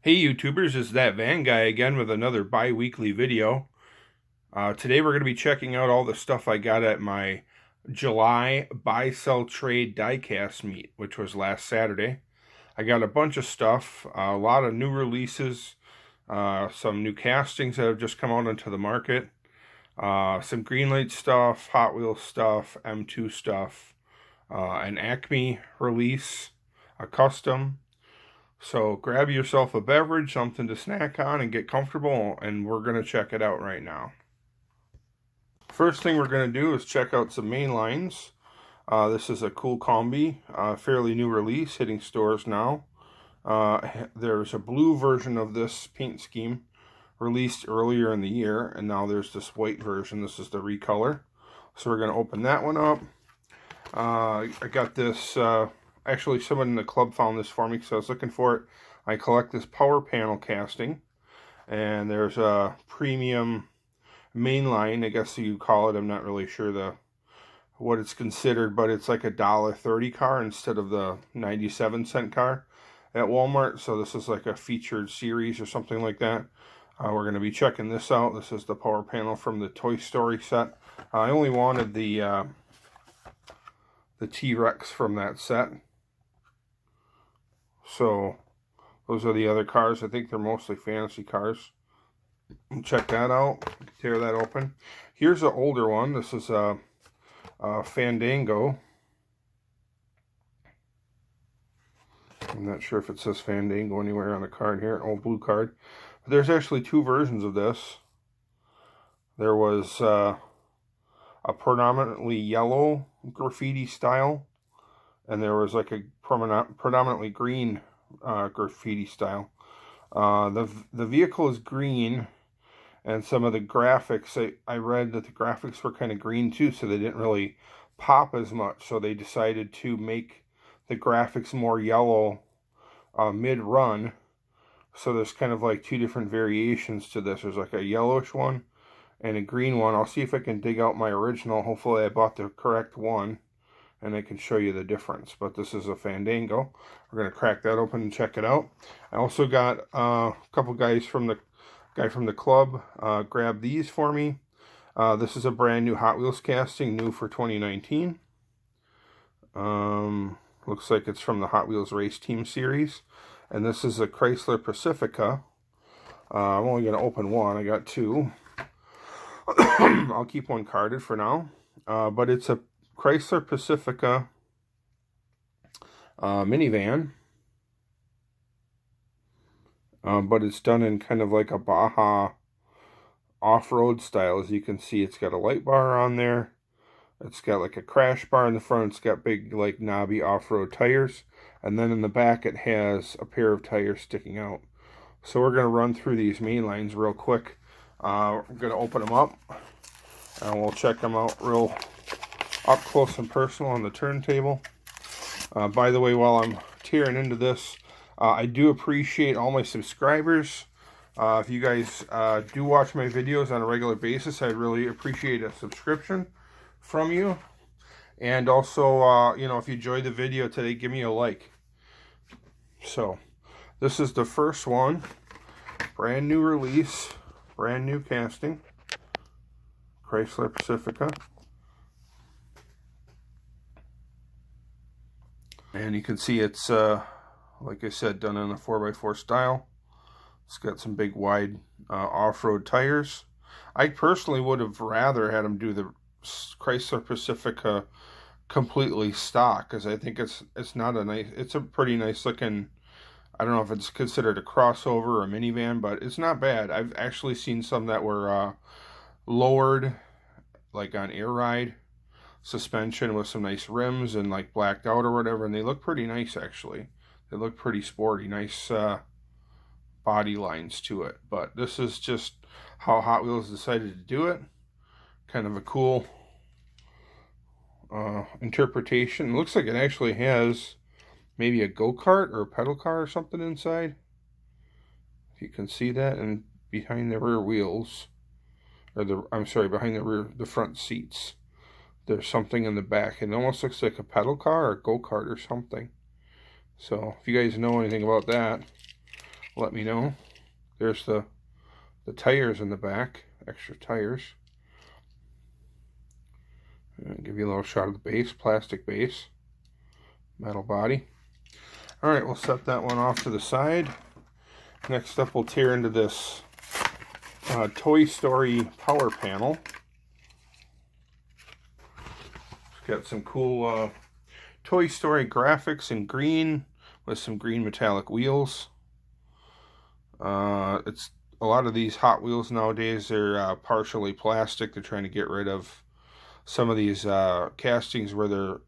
Hey YouTubers, it's that Van guy again with another bi-weekly video. Today we're going to be checking out all the stuff I got at my July buy sell trade diecast meet, which was last Saturday. I got a bunch of stuff, a lot of new releases, some new castings that have just come out into the market, some Greenlight stuff, Hot Wheels stuff, M2 stuff, an Acme release, a custom. So grab yourself a beverage, something to snack on, and get comfortable, and we're going to check it out right now. First thing we're going to do is check out some main lines. This is a cool combi, fairly new release, hitting stores now. There's a blue version of this paint scheme released earlier in the year, and now there's this white version. This is the recolor. So we're going to open that one up. I got this... Actually, someone in the club found this for me because I was looking for it. I collect this power panel casting, and there's a premium mainline, I guess you call it. I'm not really sure what it's considered, but it's like a $1.30 car instead of the 97-cent car at Walmart. So this is like a featured series or something like that. We're going to be checking this out. This is the power panel from the Toy Story set. I only wanted the T-Rex from that set. So those are the other cars. I think they're mostly fantasy cars. Check that out. Tear that open. Here's an older one. This is a Fandango. I'm not sure if it says Fandango anywhere on the card here. An old blue card. But there's actually two versions of this. There was a predominantly yellow graffiti style, and there was like a predominantly green graffiti style. The vehicle is green, and some of the graphics, I read that the graphics were kind of green too, so they didn't really pop as much. So they decided to make the graphics more yellow mid-run. So there's kind of like two different variations to this. There's like a yellowish one and a green one. I'll see if I can dig out my original. Hopefully I bought the correct one, and I can show you the difference. But this is a Fandango. We're going to crack that open and check it out. I also got a couple guys from the club grab these for me. This is a brand new Hot Wheels casting, new for 2019. Looks like it's from the Hot Wheels Race Team series. And this is a Chrysler Pacifica. I'm only going to open one. I got two. I'll keep one carded for now. But it's a Chrysler Pacifica minivan, but it's done in kind of like a Baja off-road style. As you can see, it's got a light bar on there. It's got like a crash bar in the front. It's got big like knobby off-road tires, and then in the back it has a pair of tires sticking out. So we're going to run through these main lines real quick. We're going to open them up, and we'll check them out real up close and personal on the turntable. By the way, while I'm tearing into this, I do appreciate all my subscribers. If you guys do watch my videos on a regular basis, I'd really appreciate a subscription from you. And also, you know, if you enjoyed the video today, give me a like. So, this is the first one. Brand new release. Brand new casting. Chrysler Pacifica. And you can see it's, like I said, done in a 4x4 style. It's got some big wide off-road tires. I personally would have rather had them do the Chrysler Pacifica completely stock, because I think it's not a nice, it's a pretty nice looking, I don't know if it's considered a crossover or a minivan, but it's not bad. I've actually seen some that were lowered, like on air ride suspension with some nice rims and like blacked out or whatever, and they look pretty nice actually. They look pretty sporty, nice body lines to it. But this is just how Hot Wheels decided to do it. Kind of a cool interpretation. It looks like it actually has maybe a go-kart or a pedal car or something inside, if you can see that, and behind the rear wheels, or behind the front seats, there's something in the back. It almost looks like a pedal car or a go-kart or something. So if you guys know anything about that, let me know. There's the tires in the back, extra tires. And give you a little shot of the base, plastic base, metal body. Alright, we'll set that one off to the side. Next up, we'll tear into this Toy Story power panel. It's got some cool Toy Story graphics in green with some green metallic wheels. It's a lot of these Hot Wheels nowadays, they're partially plastic. They're trying to get rid of some of these castings where they're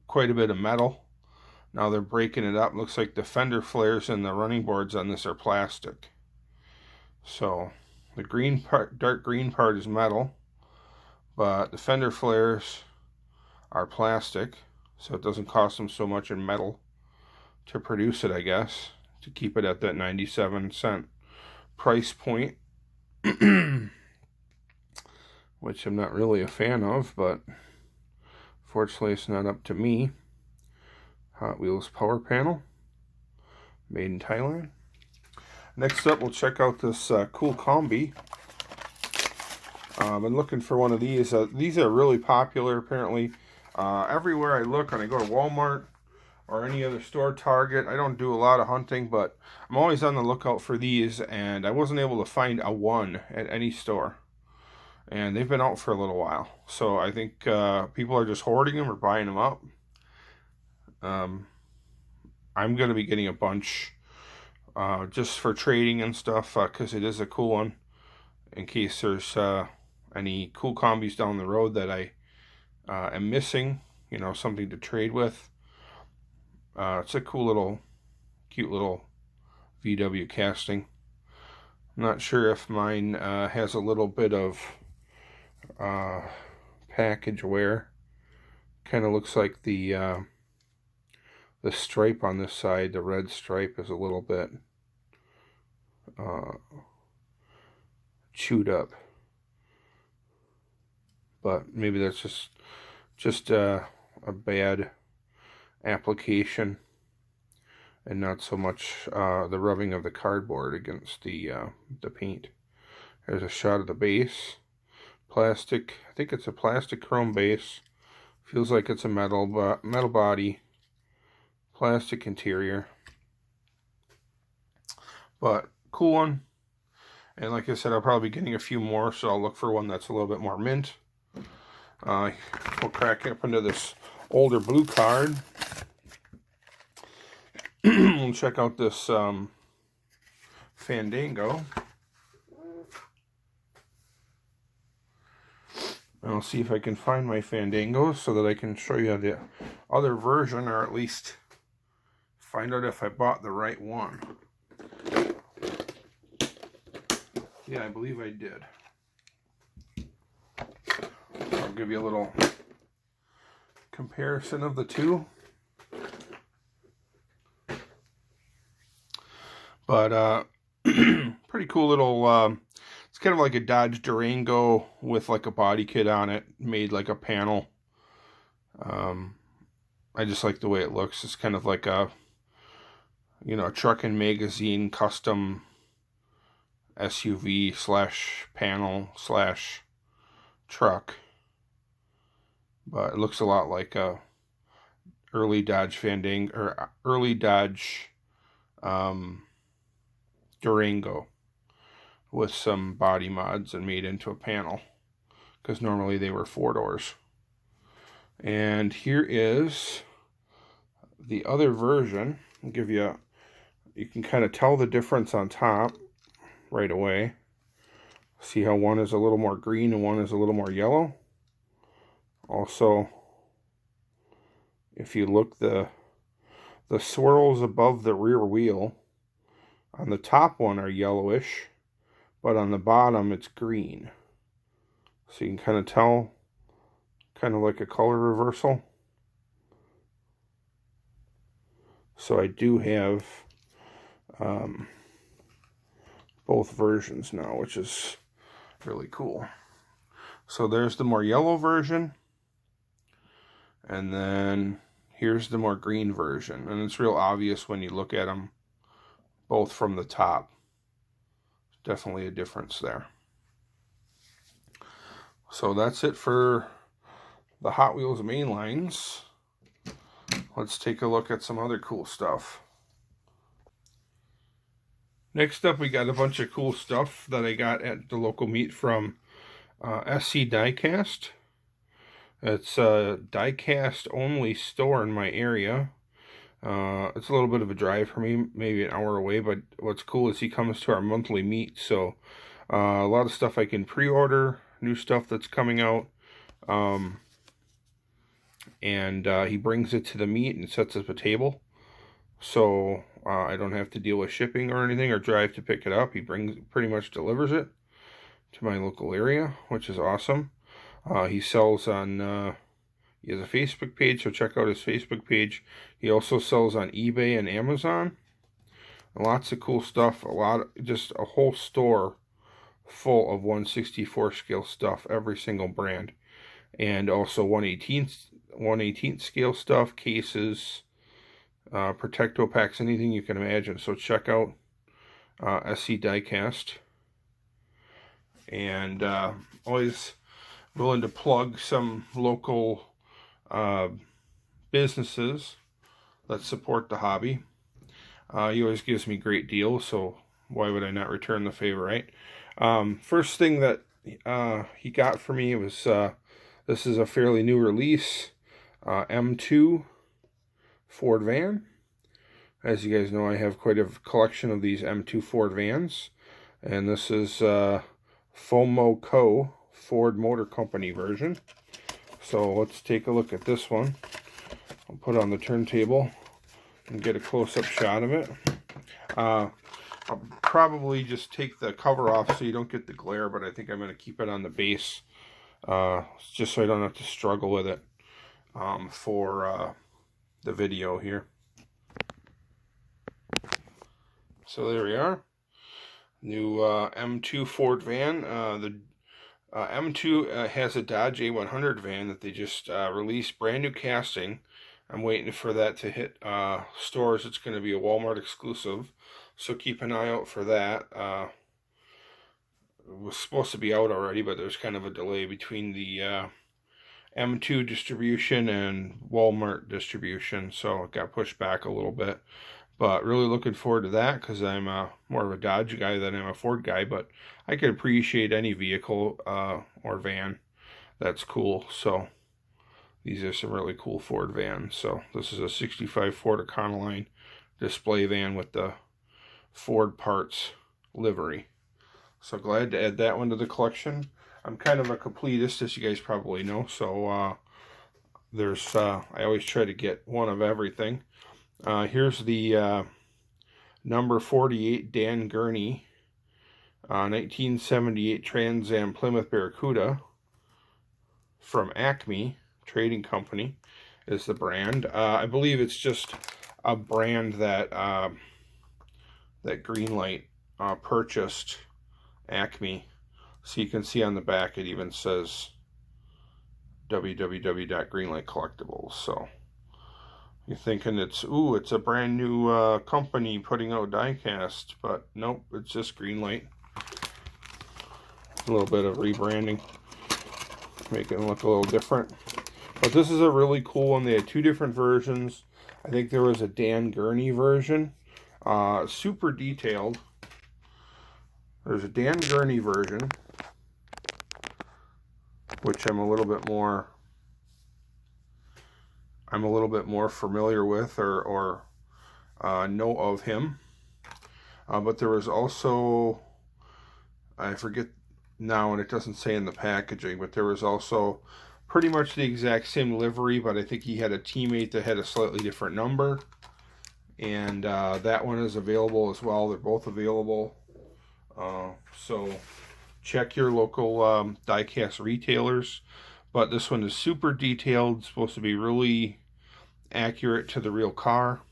quite a bit of metal. Now they're breaking it up. Looks like the fender flares and the running boards on this are plastic. So the green part, dark green part is metal, but the fender flares are plastic, so it doesn't cost them so much in metal to produce it, I guess, to keep it at that 97-cent price point, which I'm not really a fan of, but fortunately it's not up to me. Hot Wheels power panel, made in Thailand. Next up, we'll check out this cool combi. I've been looking for one of these. These are really popular, apparently. Everywhere I look, when I go to Walmart or any other store, Target, I don't do a lot of hunting, but I'm always on the lookout for these, and I wasn't able to find a one at any store. And they've been out for a little while. So I think people are just hoarding them or buying them up. I'm going to be getting a bunch just for trading and stuff, because it is a cool one, in case there's any cool combis down the road that I am missing, you know, something to trade with. It's a cool little, cute little VW casting. I'm not sure if mine has a little bit of package wear. Kind of looks like the stripe on this side, the red stripe, is a little bit chewed up, but maybe that's just a bad application and not so much the rubbing of the cardboard against the paint. There's a shot of the base, plastic. I think it's a plastic chrome base. Feels like it's a metal body. Plastic interior, but cool one. And like I said, I'll probably be getting a few more, so I'll look for one that's a little bit more mint. We'll crack up into this older blue card. We'll check out this Fandango. And I'll see if I can find my Fandango so that I can show you the other version, or at least find out if I bought the right one. Yeah, I believe I did. I'll give you a little comparison of the two. But pretty cool little, it's kind of like a Dodge Durango with like a body kit on it, made like a panel. I just like the way it looks. It's kind of like a, you know, a truck and magazine custom SUV slash panel slash truck, but it looks a lot like a early Dodge Fandango, or early Dodge Durango with some body mods and made into a panel, because normally they were 4 doors. And here is the other version. I'll give you you can kind of tell the difference on top right away. See how one is a little more green and one is a little more yellow. Also, if you look, the swirls above the rear wheel on the top one are yellowish, but on the bottom it's green. So you can kind of tell, kind of like a color reversal. So I do have both versions now, which is really cool. So there's the more yellow version, and then here's the more green version, and it's real obvious when you look at them both from the top. Definitely a difference there. So that's it for the Hot Wheels main lines. Let's take a look at some other cool stuff. Next up, we got a bunch of cool stuff that I got at the local meet from SC Diecast. It's a Diecast only store in my area. It's a little bit of a drive for me, maybe an hour away, but what's cool is he comes to our monthly meet, so a lot of stuff I can pre-order, new stuff that's coming out, and he brings it to the meet and sets up a table, so I don't have to deal with shipping or anything or drive to pick it up. He pretty much delivers it to my local area, which is awesome. He sells on, he has a Facebook page, so check out his Facebook page. He also sells on eBay and Amazon. Lots of cool stuff, just a whole store full of 1/64 scale stuff, every single brand. And also 1/18 scale stuff, cases, Protecto packs, anything you can imagine. So check out SC Diecast. And always willing to plug some local businesses that support the hobby. He always gives me great deals, so why would I not return the favor, right? First thing that he got for me was this is a fairly new release, M2 Ford van. As you guys know, I have quite a collection of these M2 Ford vans, and this is FOMO Co. Ford Motor Company version. So let's take a look at this one. I'll put it on the turntable and get a close-up shot of it. I'll probably just take the cover off so you don't get the glare, but I think I'm going to keep it on the base just so I don't have to struggle with it for the video here. So there we are. New M2 Ford van. The M2 has a Dodge A100 van that they just released, brand new casting. I'm waiting for that to hit stores. It's going to be a Walmart exclusive, so keep an eye out for that. It was supposed to be out already, but there's kind of a delay between the M2 distribution and Walmart distribution, so it got pushed back a little bit. But really looking forward to that, because I'm more of a Dodge guy than I'm a Ford guy, but I can appreciate any vehicle or van that's cool. So these are some really cool Ford vans. So this is a 65 Ford Econoline display van with the Ford parts livery. So glad to add that one to the collection. I'm kind of a completist, as you guys probably know, so I always try to get one of everything. Here's the number 48 Dan Gurney 1978 Trans Am Plymouth Barracuda from Acme Trading Company is the brand. I believe it's just a brand that that Greenlight purchased, Acme. So you can see on the back it even says www.greenlight collectibles. So you're thinking it's a brand new company putting out diecast, but nope, it's just Greenlight. A little bit of rebranding, make it look a little different. But this is a really cool one. They had two different versions. I think there was a Dan Gurney version, super detailed. There's a Dan Gurney version, which I'm a little bit more familiar with or know of him. But there was also, I forget now, and it doesn't say in the packaging, but there was also pretty much the exact same livery, but I think he had a teammate that had a slightly different number. And that one is available as well. They're both available. So check your local diecast retailers. But this one is super detailed. It's supposed to be really accurate to the real car.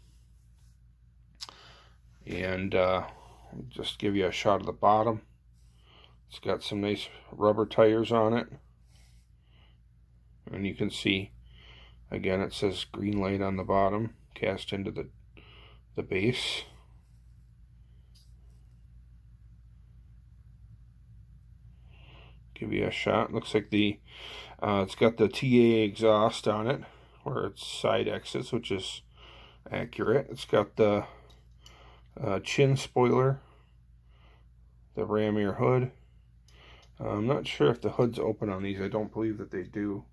And just give you a shot of the bottom. It's got some nice rubber tires on it. And you can see, again, it says Greenlight on the bottom, cast into the base. give you a shot. Looks like the it's got the TA exhaust on it, where it's side exits, which is accurate. It's got the chin spoiler, the ram air hood. I'm not sure if the hood's open on these. I don't believe that they do.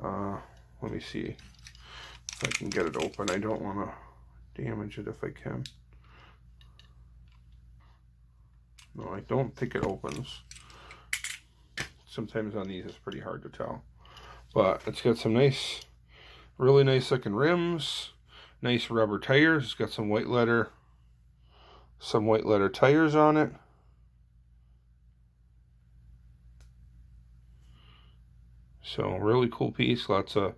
Let me see if I can get it open. I don't want to damage it if I can. No, I don't think it opens. Sometimes on these it's pretty hard to tell. But it's got some nice, really nice looking rims, nice rubber tires. It's got some white letter tires on it. So really cool piece, lots of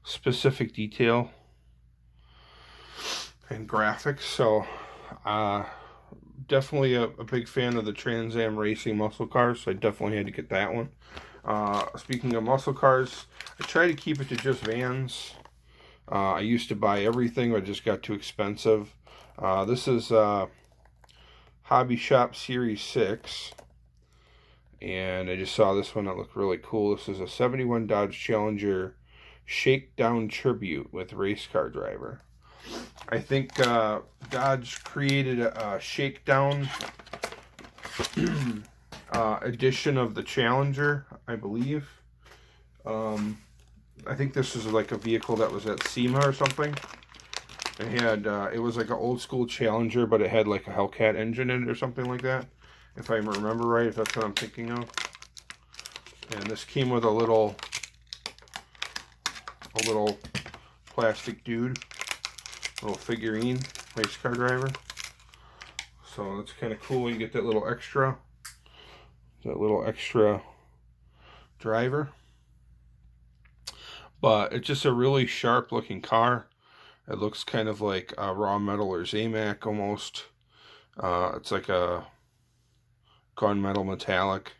specific detail and graphics. So definitely a big fan of the Trans Am racing muscle cars, so I definitely had to get that one. Speaking of muscle cars, I try to keep it to just vans. I used to buy everything, but it just got too expensive. This is Hobby Shop Series 6. And I just saw this one that looked really cool. This is a 71 Dodge Challenger Shakedown Tribute with race car driver. I think Dodge created a Shakedown edition of the Challenger, I believe. I think this is like a vehicle that was at SEMA or something. It had it was like an old school Challenger, but it had like a Hellcat engine in it or something like that, if I remember right, if that's what I'm thinking of. And this came with a little plastic dude, little figurine, race car driver. So that's kind of cool. You get that little extra driver. But it's just a really sharp looking car. It looks kind of like a Raw Metal or Zamac almost. It's like a gunmetal metallic,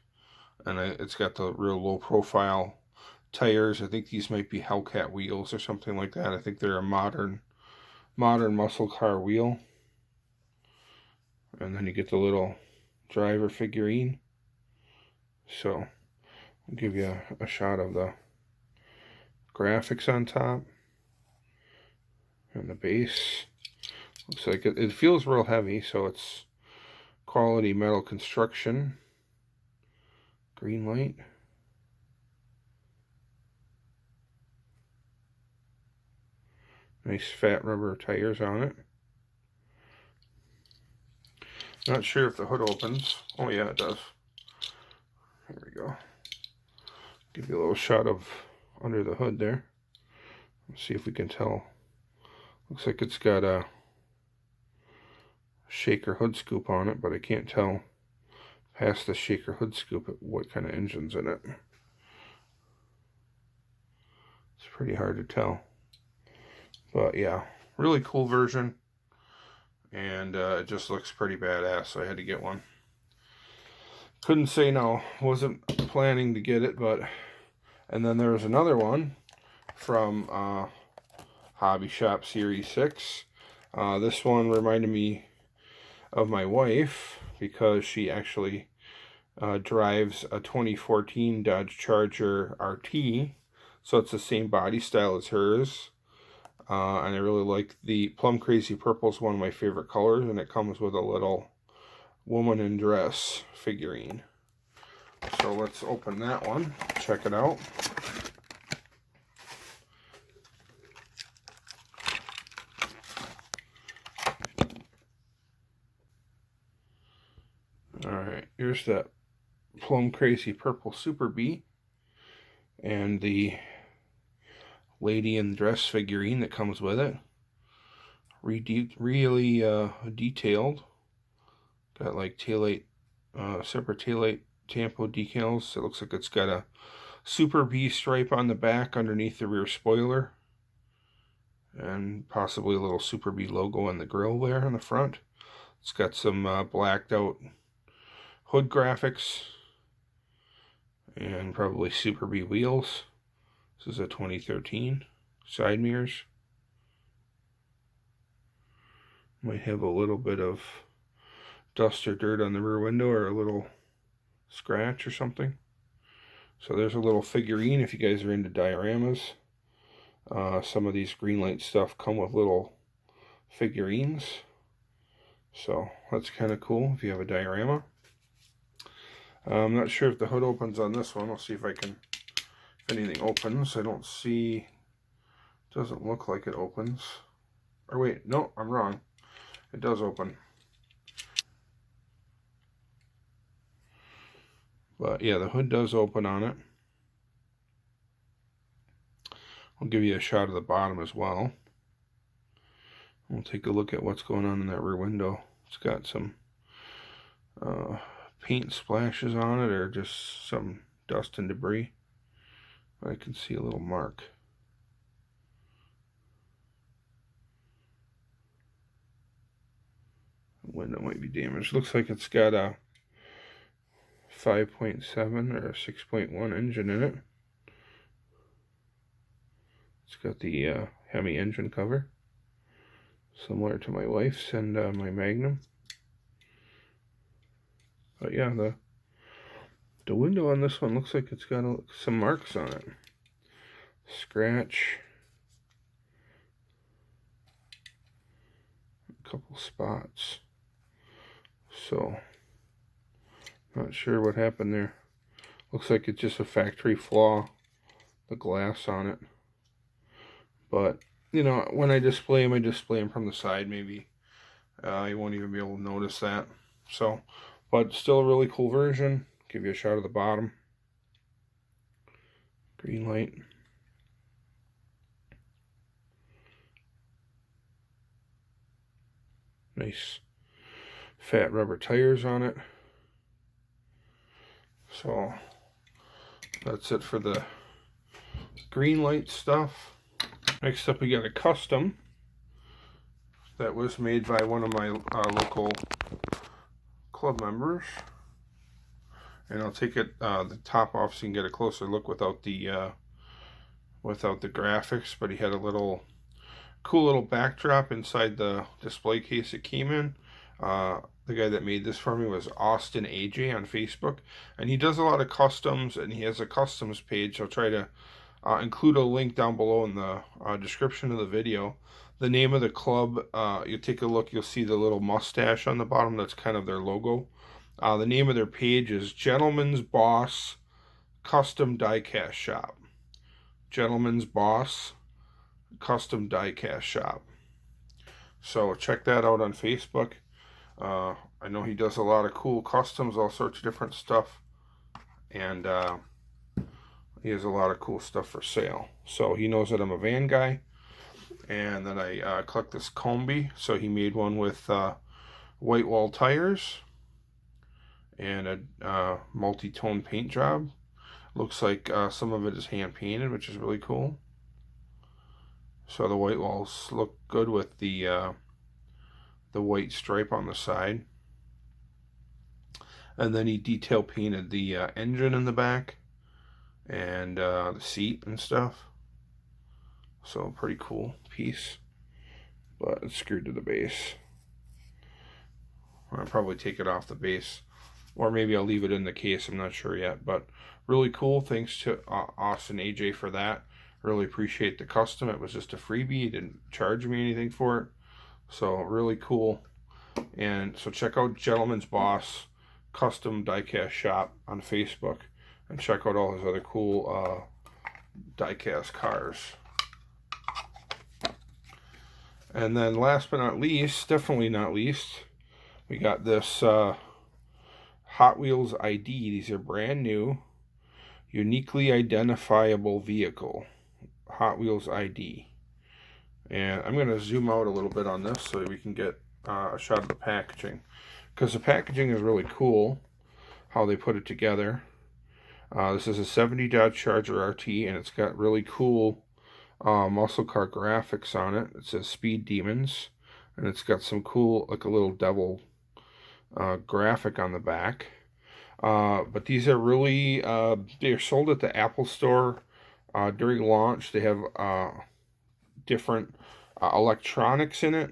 and it's got the real low profile tires. I think these might be Hellcat wheels or something like that. I think they're a modern muscle car wheel. And then you get the little driver figurine. So I'll give you a shot of the graphics on top and the base. Looks like it feels real heavy, so it's quality metal construction. Green light. Nice fat rubber tires on it. Not sure if the hood opens. Oh yeah, it does. There we go. Give you a little shot of under the hood there. Let's see if we can tell. Looks like it's got a shaker hood scoop on it, but I can't tell past the shaker hood scoop what kind of engine's in it. It's pretty hard to tell. But yeah, really cool version. And it just looks pretty badass, so I had to get one. Couldn't say no. Wasn't planning to get it, but... And then there was another one from Hobby Shop Series 6. This one reminded me of my wife, because she actually drives a 2014 Dodge Charger RT. So it's the same body style as hers. And I really like the Plum Crazy Purple is one of my favorite colors, and it comes with a little woman in dress figurine. So let's open that one, check it out. Alright, here's that Plum Crazy Purple Super Bee and the lady in dress figurine that comes with it. Really detailed. Got like taillight, separate taillight tampo decals. It looks like it's got a Super Bee stripe on the back underneath the rear spoiler, and possibly a little Super Bee logo on the grille there on the front. It's got some blacked out hood graphics and probably Super Bee wheels. This is a 2013. Side mirrors. Might have a little bit of dust or dirt on the rear window, or a little scratch or something. So there's a little figurine if you guys are into dioramas. Some of these Greenlight stuff come with little figurines. So that's kind of cool if you have a diorama. I'm not sure if the hood opens on this one. I'll see if anything opens. I don't see, doesn't look like it opens. Or wait, no, I'm wrong. It does open. But yeah, the hood does open on it. I'll give you a shot of the bottom as well. We'll take a look at what's going on in that rear window. It's got some paint splashes on it, or just some dust and debris. I can see a little mark. The window might be damaged. Looks like it's got a 5.7 or a 6.1 engine in it. It's got the Hemi engine cover, similar to my wife's and my Magnum. But yeah, the window on this one looks like it's got some marks on it. Scratch. A couple spots. So, not sure what happened there. Looks like it's just a factory flaw, the glass on it. But, you know, when I display them from the side, maybe. You won't even be able to notice that. So, but still a really cool version. Give you a shot of the bottom. Greenlight. Nice fat rubber tires on it. So that's it for the Greenlight stuff. Next up, we got a custom that was made by one of my local club members. And I'll take it the top off so you can get a closer look without the graphics. But he had a cool little backdrop inside the display case it came in. The guy that made this for me was Austin AJ on Facebook, and he does a lot of customs, and he has a customs page. I'll try to include a link down below in the description of the video. The name of the club, you take a look, you'll see the little mustache on the bottom. That's kind of their logo. The name of their page is Gentleman's Boss Custom Diecast Shop. Gentleman's Boss Custom Diecast Shop. So check that out on Facebook. I know he does a lot of cool customs, all sorts of different stuff, and he has a lot of cool stuff for sale. So he knows that I'm a van guy, and then I collect this Combi. So he made one with white wall tires and a multi-tone paint job. Looks like some of it is hand painted, which is really cool. So the white walls look good with the white stripe on the side. And then he detail painted the engine in the back and the seat and stuff. So pretty cool piece. But it's screwed to the base. I'll probably take it off the base, or maybe I'll leave it in the case. I'm not sure yet. But really cool. Thanks to Austin AJ for that. Really appreciate the custom. It was just a freebie. He didn't charge me anything for it. So really cool. And so check out Gentleman's Boss Custom Diecast Shop on Facebook, and check out all his other cool diecast cars. And then last but not least, definitely not least, we got this Hot Wheels ID. These are brand new, uniquely identifiable vehicle. Hot Wheels ID. And I'm going to zoom out a little bit on this so we can get a shot of the packaging, because the packaging is really cool how they put it together. This is a 70 Dodge Charger RT, and it's got really cool muscle car graphics on it. It says Speed Demons, and it's got some cool, like a little devil graphic on the back. But these are really, they're sold at the Apple Store during launch. They have different electronics in it,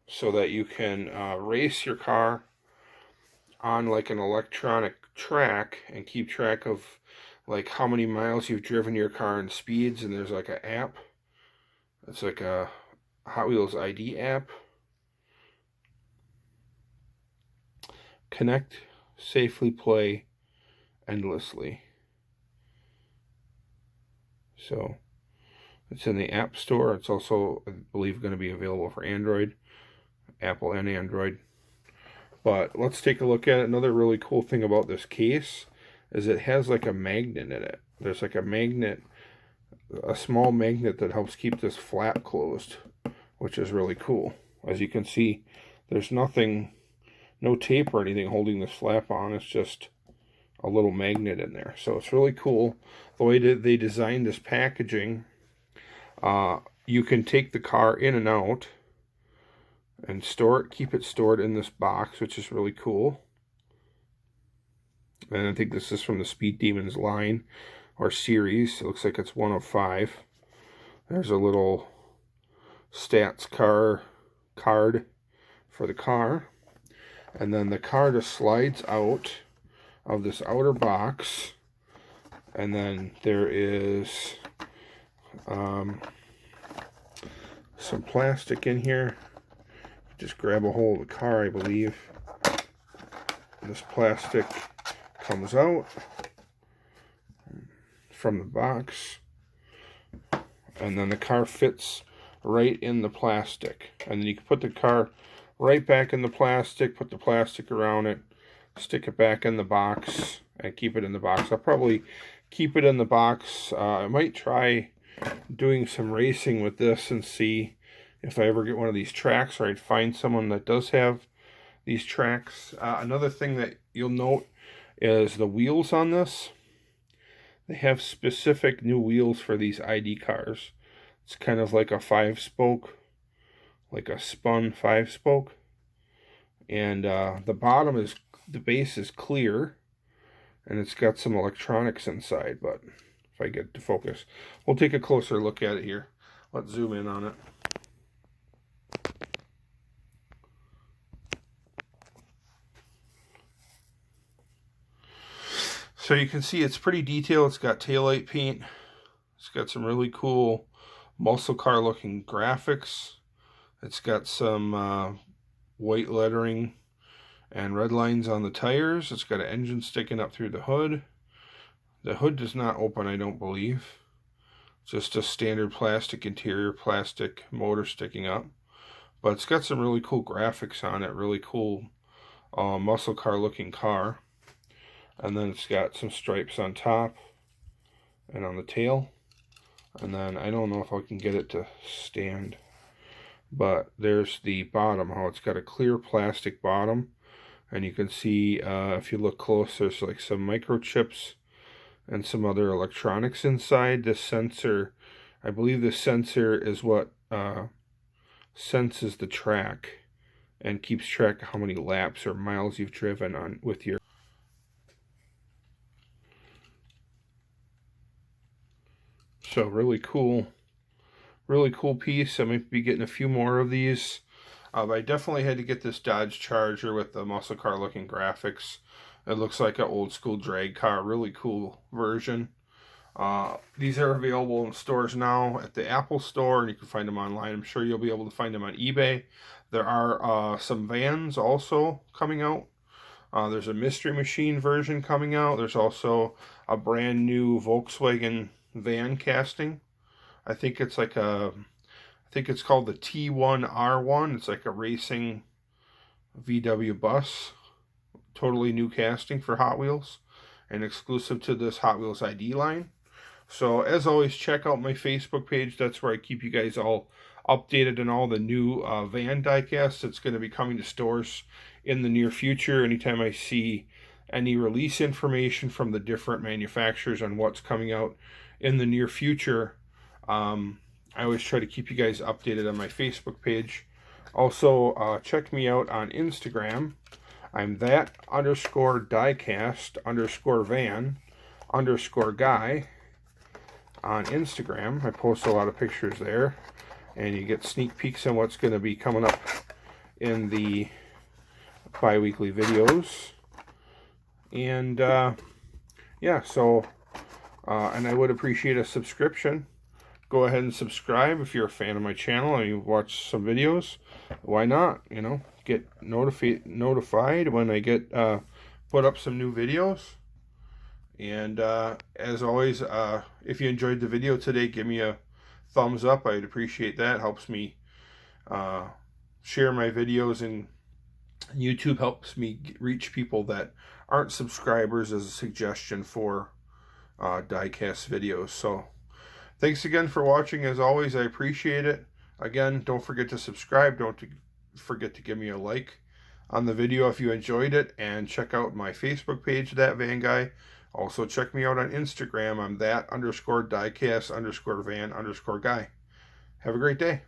so that you can race your car on like an electronic track and keep track of like how many miles you've driven your car and speeds, and there's like an app. It's like a Hot Wheels ID app. Connect, safely play endlessly. So it's in the App Store. It's also, I believe, going to be available for Android, Apple and Android. But let's take a look at it. Another really cool thing about this case is it has like a magnet in it. There's like a magnet, a small magnet that helps keep this flap closed, which is really cool. As you can see, there's nothing, no tape or anything holding this flap on. It's just a little magnet in there. So it's really cool the way that they designed this packaging. You can take the car in and out and store it, keep it stored in this box, which is really cool. And I think this is from the Speed Demons line or series. It looks like it's 1 of 5. There's a little stats card for the car. And then the car just slides out of this outer box. And then there is some plastic in here. Just grab a hold of the car, I believe. This plastic comes out from the box, and then the car fits right in the plastic. And then you can put the car right back in the plastic, put the plastic around it, stick it back in the box, and keep it in the box. I'll probably keep it in the box. I might try doing some racing with this and see if I ever get one of these tracks, or I'd find someone that does have these tracks. Another thing that you'll note is the wheels on this. They have specific new wheels for these ID cars. It's kind of like a 5-spoke, like a spun 5-spoke. And the bottom is, the base is clear, and it's got some electronics inside, but if I get to focus, we'll take a closer look at it here. Let's zoom in on it. So you can see it's pretty detailed. It's got taillight paint. It's got some really cool muscle car looking graphics. It's got some white lettering and red lines on the tires. It's got an engine sticking up through the hood. The hood does not open, I don't believe. Just a standard plastic interior, plastic motor sticking up. But it's got some really cool graphics on it. Really cool muscle car looking car. And then it's got some stripes on top and on the tail. And then I don't know if I can get it to stand, but there's the bottom, how it's got a clear plastic bottom. And you can see, if you look close, there's like some microchips and some other electronics inside. This sensor, I believe this sensor is what senses the track and keeps track of how many laps or miles you've driven on with your. So really cool piece. I might be getting a few more of these. I definitely had to get this Dodge Charger with the muscle car looking graphics. It looks like an old school drag car. Really cool version. These are available in stores now at the Apple Store, and you can find them online. I'm sure you'll be able to find them on eBay. There are some vans also coming out. There's a Mystery Machine version coming out. There's also a brand new Volkswagen van casting. I think it's like I think it's called the T1R1. It's like a racing VW bus. Totally new casting for Hot Wheels and exclusive to this Hot Wheels ID line. So as always, check out my Facebook page. That's where I keep you guys all updated on all the new van diecasts that's going to be coming to stores in the near future. Anytime I see any release information from the different manufacturers on what's coming out in the near future, I always try to keep you guys updated on my Facebook page. Also, check me out on Instagram. I'm that_diecast_van_guy on Instagram. I post a lot of pictures there, and you get sneak peeks on what's going to be coming up in the bi-weekly videos. And yeah, so and I would appreciate a subscription. Go ahead and subscribe if you're a fan of my channel and you watch some videos. Why not? You know, get notified when I get put up some new videos. And as always, if you enjoyed the video today, give me a thumbs up. I'd appreciate that. Helps me share my videos, and YouTube helps me reach people that aren't subscribers as a suggestion for diecast videos. So thanks again for watching. As always, I appreciate it. Again, don't forget to subscribe. Don't forget to give me a like on the video if you enjoyed it, and check out my Facebook page, That Van Guy. Also check me out on Instagram. I'm that_diecast_van_guy. Have a great day.